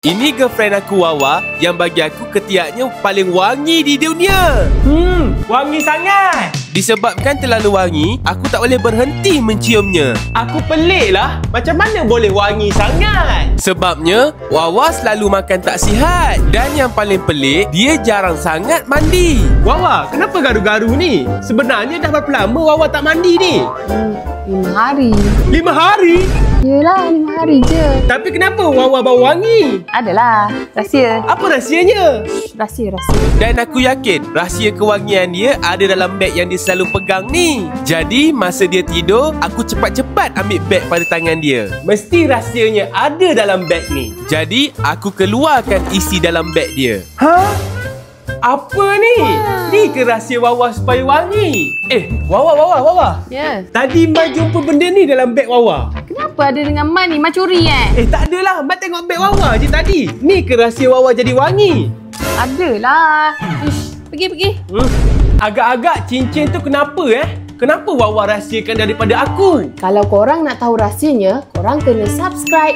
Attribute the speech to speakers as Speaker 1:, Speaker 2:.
Speaker 1: Ini girlfriend aku Wawa yang bagi aku ketiaknya paling wangi di dunia.
Speaker 2: Wangi sangat.
Speaker 1: Disebabkan terlalu wangi, aku tak boleh berhenti menciumnya.
Speaker 2: Aku pelik lah. Macam mana boleh wangi sangat?
Speaker 1: Sebabnya, Wawa selalu makan tak sihat. Dan yang paling pelik, dia jarang sangat mandi.
Speaker 2: Wawa, kenapa garu-garu ni? Sebenarnya dah berapa lama Wawa tak mandi ni?
Speaker 3: 5 hari.
Speaker 2: 5 hari?
Speaker 3: Yelah, 5 hari je.
Speaker 2: Tapi kenapa Wawa bau wangi?
Speaker 3: Adalah, rahsia.
Speaker 2: Apa rahsianya?
Speaker 3: Rahsia.
Speaker 1: Dan aku yakin, rahsia kewangian dia ada dalam beg yang dia selalu pegang ni. Jadi, masa dia tidur, aku cepat-cepat ambil beg pada tangan dia.
Speaker 2: Mesti rahsianya ada dalam beg ni.
Speaker 1: Jadi, aku keluarkan isi dalam beg dia.
Speaker 2: Apa ni? Ni ke rahsia Wawa supaya wangi? Wawa.
Speaker 3: Ya.
Speaker 2: Tadi Mai jumpa benda ni dalam beg Wawa.
Speaker 3: Kenapa ada dengan Man ni? Man curi
Speaker 2: Tak adalah. Mai tengok beg Wawa je tadi. Ni ke rahsia Wawa jadi wangi?
Speaker 3: Adalah. Ish, pergi.
Speaker 2: Agak-agak cincin tu kenapa Kenapa Wawa rahsiakan daripada aku?
Speaker 3: Kalau korang nak tahu rahsianya, korang kena subscribe.